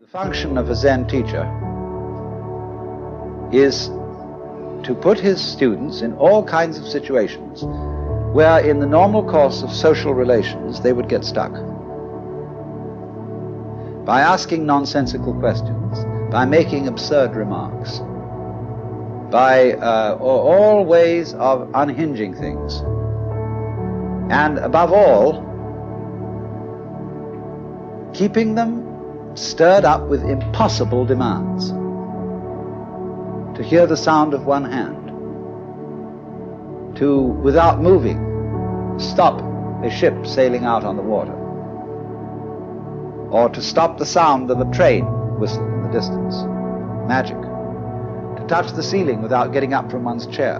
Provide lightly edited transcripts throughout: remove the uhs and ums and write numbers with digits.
The function of a Zen teacher is to put his students in all kinds of situations where in the normal course of social relations they would get stuck. By asking nonsensical questions, by making absurd remarks, by all ways of unhinging things, and above all, keeping them stirred up with impossible demands. To hear the sound of one hand, to, without moving, stop a ship sailing out on the water, or to stop the sound of a train whistle in the distance. Magic. To touch the ceiling without getting up from one's chair.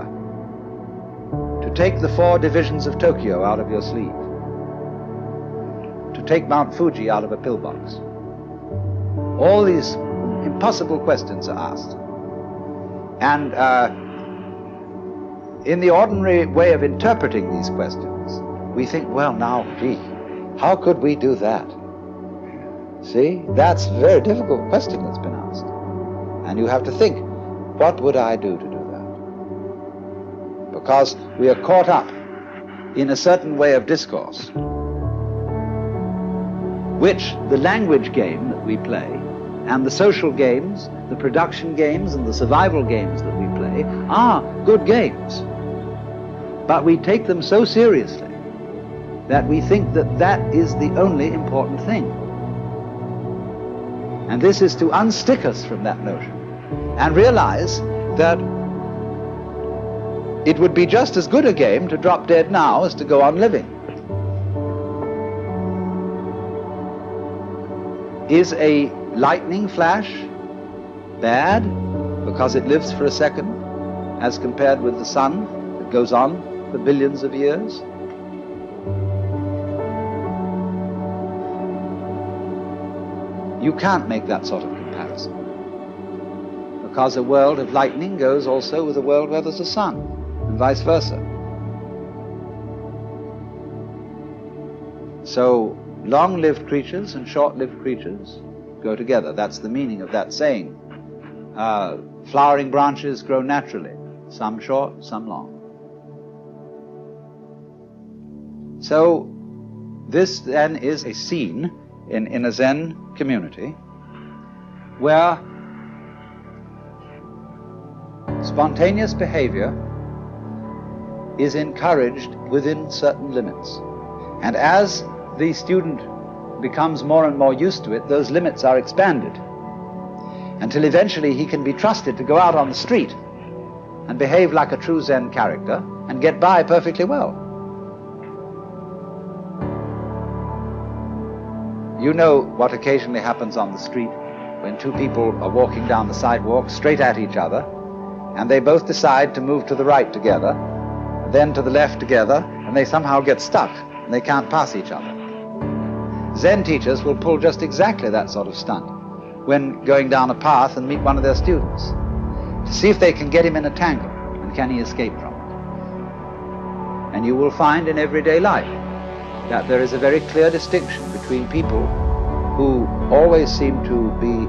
To take the 4 divisions of Tokyo out of your sleeve. To take Mount Fuji out of a pillbox. All these impossible questions are asked. And in the ordinary way of interpreting these questions, we think, well, now, gee, how could we do that? See, that's a very difficult question that's been asked. And you have to think, what would I do to do that? Because we are caught up in a certain way of discourse, which the language game that we play, and the social games, the production games, and the survival games that we play are good games. But we take them so seriously that we think that that is the only important thing. And this is to unstick us from that notion and realize that it would be just as good a game to drop dead now as to go on living. Is a lightning flash bad because it lives for a second as compared with the sun that goes on for billions of years? You can't make that sort of comparison, because a world of lightning goes also with a world where there's a sun, and vice versa. So long-lived creatures and short-lived creatures go together. That's the meaning of that saying. Flowering branches grow naturally, some short, some long. So this then is a scene in a Zen community where spontaneous behavior is encouraged within certain limits. And as the student becomes more and more used to it, those limits are expanded until eventually he can be trusted to go out on the street and behave like a true Zen character and get by perfectly well. You know what occasionally happens on the street when 2 people are walking down the sidewalk straight at each other, and they both decide to move to the right together, then to the left together, and they somehow get stuck and they can't pass each other. Zen teachers will pull just exactly that sort of stunt when going down a path and meet one of their students, to see if they can get him in a tangle and can he escape from it. And you will find in everyday life that there is a very clear distinction between people who always seem to be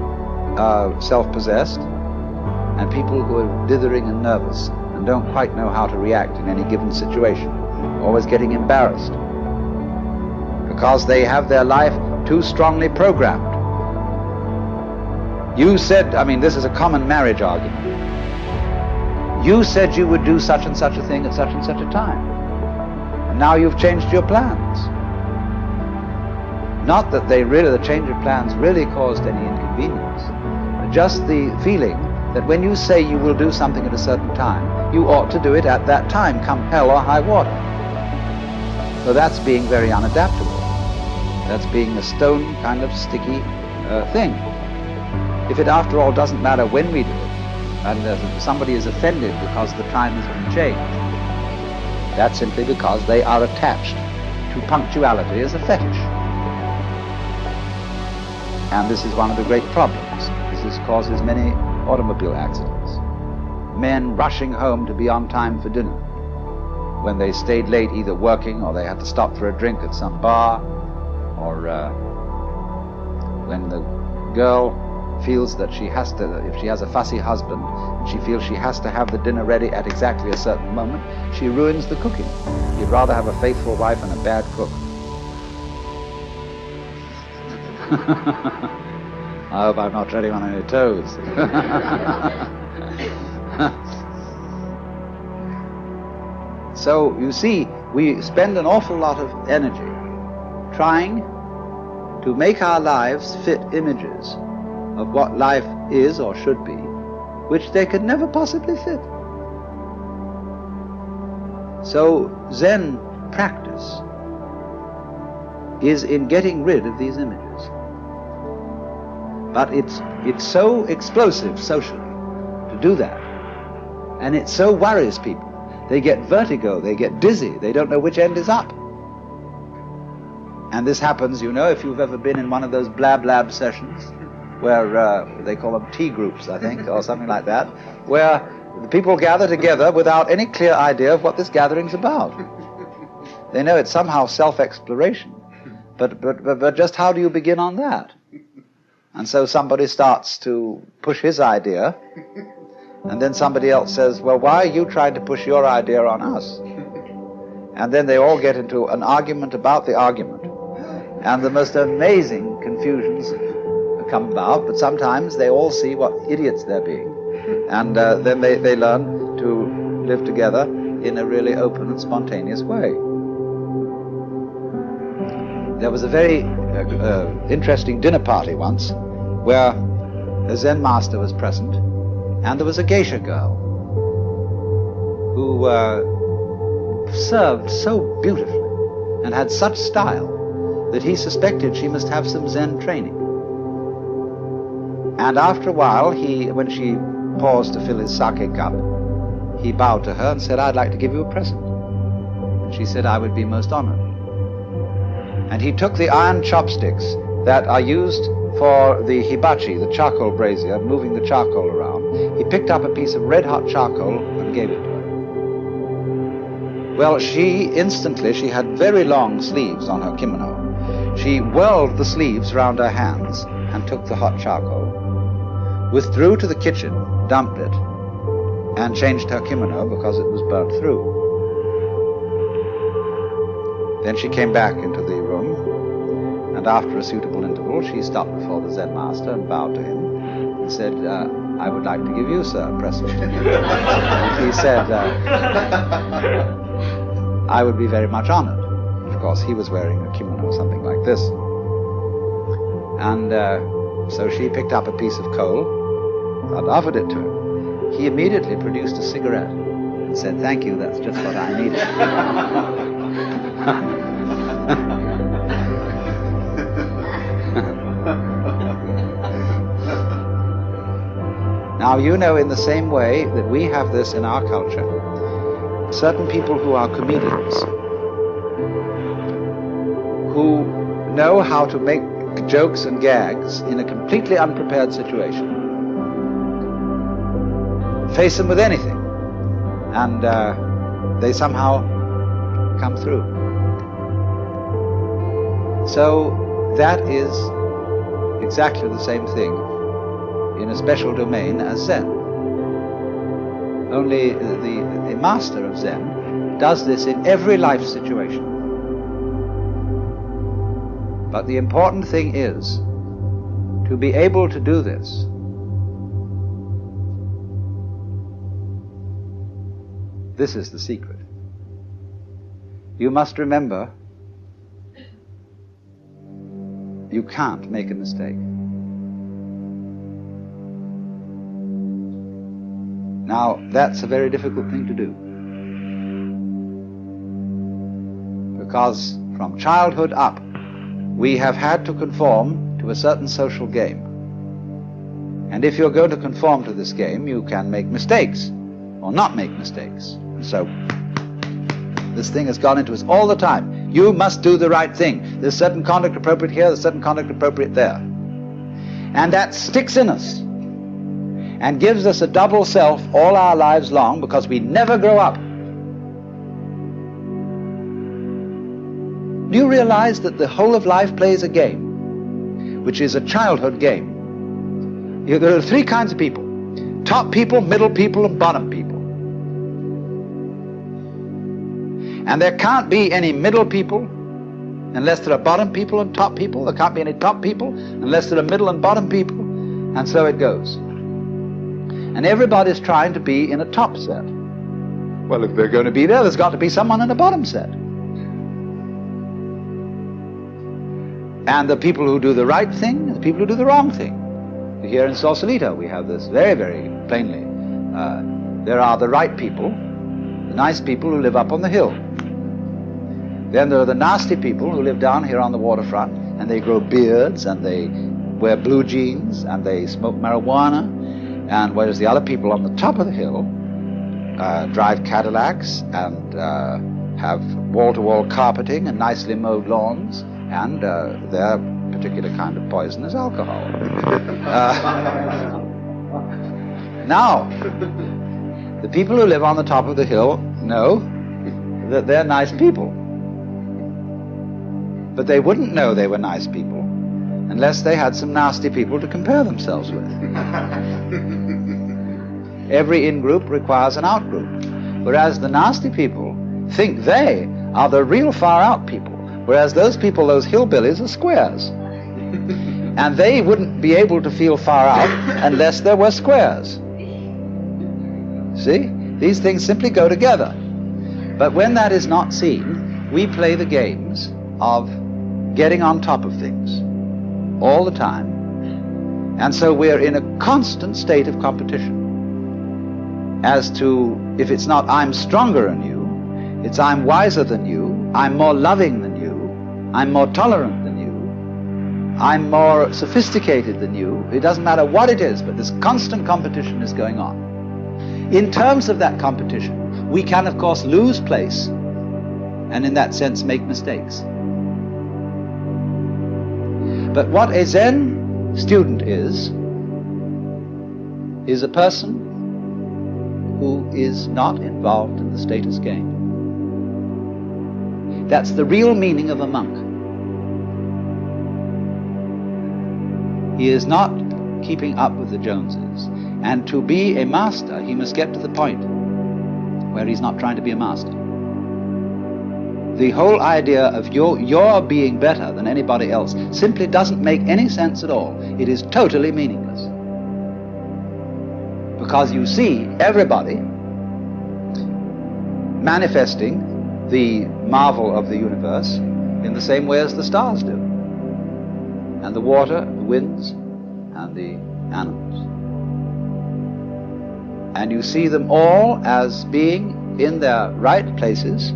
self-possessed and people who are dithering and nervous and don't quite know how to react in any given situation, always getting embarrassed because they have their life too strongly programmed. You said, this is a common marriage argument. You said you would do such and such a thing at such and such a time. And now you've changed your plans. Not that the change of plans really caused any inconvenience, but just the feeling that when you say you will do something at a certain time, you ought to do it at that time, come hell or high water. So that's being very unadaptable. That's being a stone kind of sticky thing. If it after all doesn't matter when we do it, and somebody is offended because the time has been changed, that's simply because they are attached to punctuality as a fetish. And this is one of the great problems. This causes many automobile accidents. Men rushing home to be on time for dinner when they stayed late either working or they had to stop for a drink at some bar, or when the girl feels that she has to, if she has a fussy husband, and she feels she has to have the dinner ready at exactly a certain moment, she ruins the cooking. You'd rather have a faithful wife and a bad cook. I hope I'm not treading on any toes. So, you see, we spend an awful lot of energy trying to make our lives fit images of what life is or should be, which they could never possibly fit. So, Zen practice is in getting rid of these images. But it's so explosive socially to do that. And it so worries people. They get vertigo, they get dizzy, they don't know which end is up. And this happens, you know, if you've ever been in one of those blab lab sessions, where they call them tea groups, I think, or something like that, where the people gather together without any clear idea of what this gathering's about. They know it's somehow self-exploration, but just how do you begin on that? And so somebody starts to push his idea, and then somebody else says, well, why are you trying to push your idea on us? And then they all get into an argument about the argument. And the most amazing confusions come about, but sometimes they all see what idiots they're being. And then they learn to live together in a really open and spontaneous way. There was a very interesting dinner party once where a Zen master was present, and there was a geisha girl who served so beautifully and had such style that he suspected she must have some Zen training. And after a while, when she paused to fill his sake cup, he bowed to her and said, I'd like to give you a present. And she said, I would be most honored. And he took the iron chopsticks that are used for the hibachi, the charcoal brazier, moving the charcoal around. He picked up a piece of red-hot charcoal and gave it to her. Well, she had very long sleeves on her kimono. She whirled the sleeves round her hands and took the hot charcoal, withdrew to the kitchen, dumped it, and changed her kimono because it was burnt through. Then she came back into the room, and after a suitable interval, she stopped before the Zen master and bowed to him and said, I would like to give you, sir, a present. And he said, I would be very much honored. Of course, he was wearing a kimono or something like this. And so she picked up a piece of coal and offered it to him. He immediately produced a cigarette and said, thank you, that's just what I needed. Now, you know, in the same way that we have this in our culture, certain people who are comedians, who know how to make jokes and gags in a completely unprepared situation, face them with anything, and they somehow come through. So that is exactly the same thing in a special domain as Zen. Only the master of Zen does this in every life situation. But the important thing is to be able to do this This is the secret. You must remember, you can't make a mistake. Now, that's a very difficult thing to do. Because from childhood up, we have had to conform to a certain social game. And if you're going to conform to this game, you can make mistakes or not make mistakes. So this thing has gone into us all the time. You must do the right thing. There's certain conduct appropriate here, there's certain conduct appropriate there. And that sticks in us and gives us a double self all our lives long, because we never grow up. Do you realize that the whole of life plays a game, which is a childhood game? There are three kinds of people: top people, middle people, and bottom people. And there can't be any middle people unless there are bottom people and top people. There can't be any top people unless there are middle and bottom people. And so it goes. And everybody's trying to be in a top set. Well, if they're going to be there, there's got to be someone in a bottom set. And the people who do the right thing and the people who do the wrong thing. Here in Sausalito, we have this very, very plainly. There are the right people, the nice people who live up on the hill. Then there are the nasty people who live down here on the waterfront, and they grow beards, and they wear blue jeans, and they smoke marijuana, and whereas the other people on the top of the hill drive Cadillacs and have wall-to-wall carpeting and nicely mowed lawns, and their particular kind of poison is alcohol. Now, the people who live on the top of the hill know that they're nice people. But they wouldn't know they were nice people unless they had some nasty people to compare themselves with. Every in-group requires an out-group, whereas the nasty people think they are the real far-out people, whereas those people, those hillbillies, are squares. And they wouldn't be able to feel far out unless there were squares. See? These things simply go together. But when that is not seen, we play the games of getting on top of things all the time. And so we're in a constant state of competition as to, if it's not I'm stronger than you, it's I'm wiser than you, I'm more loving than you, I'm more tolerant than you, I'm more sophisticated than you. It doesn't matter what it is, but this constant competition is going on. In terms of that competition, we can, of course, lose place and in that sense make mistakes. But what a Zen student is a person who is not involved in the status game. That's the real meaning of a monk. He is not keeping up with the Joneses. And to be a master, he must get to the point where he's not trying to be a master. The whole idea of your being better than anybody else simply doesn't make any sense at all. It is totally meaningless. Because you see everybody manifesting the marvel of the universe in the same way as the stars do, and the water, the winds, and the animals. And you see them all as being in their right places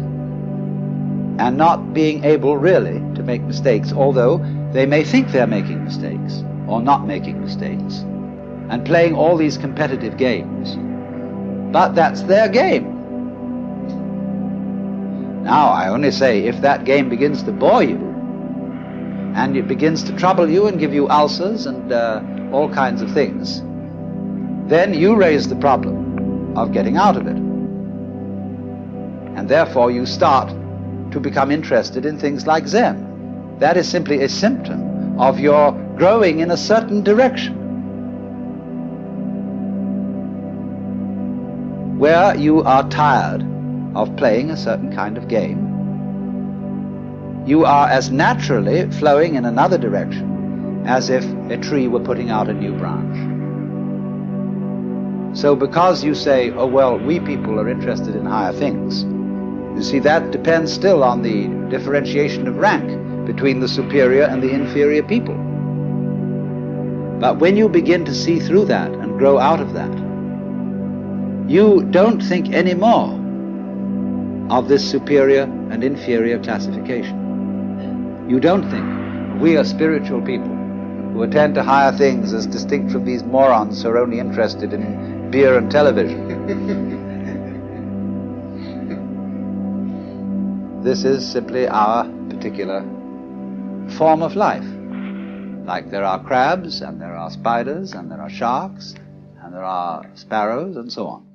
and not being able really to make mistakes, although they may think they're making mistakes or not making mistakes, and playing all these competitive games. But that's their game. Now, I only say, if that game begins to bore you, and it begins to trouble you and give you ulcers and all kinds of things, then you raise the problem of getting out of it. And therefore you start to become interested in things like Zen. That is simply a symptom of your growing in a certain direction, where you are tired of playing a certain kind of game. You are as naturally flowing in another direction as if a tree were putting out a new branch. So because you say, oh well, we people are interested in higher things, you see, that depends still on the differentiation of rank between the superior and the inferior people. But when you begin to see through that and grow out of that, you don't think anymore of this superior and inferior classification. You don't think we are spiritual people who attend to higher things as distinct from these morons who are only interested in beer and television. This is simply our particular form of life. Like there are crabs, and there are spiders, and there are sharks, and there are sparrows, and so on.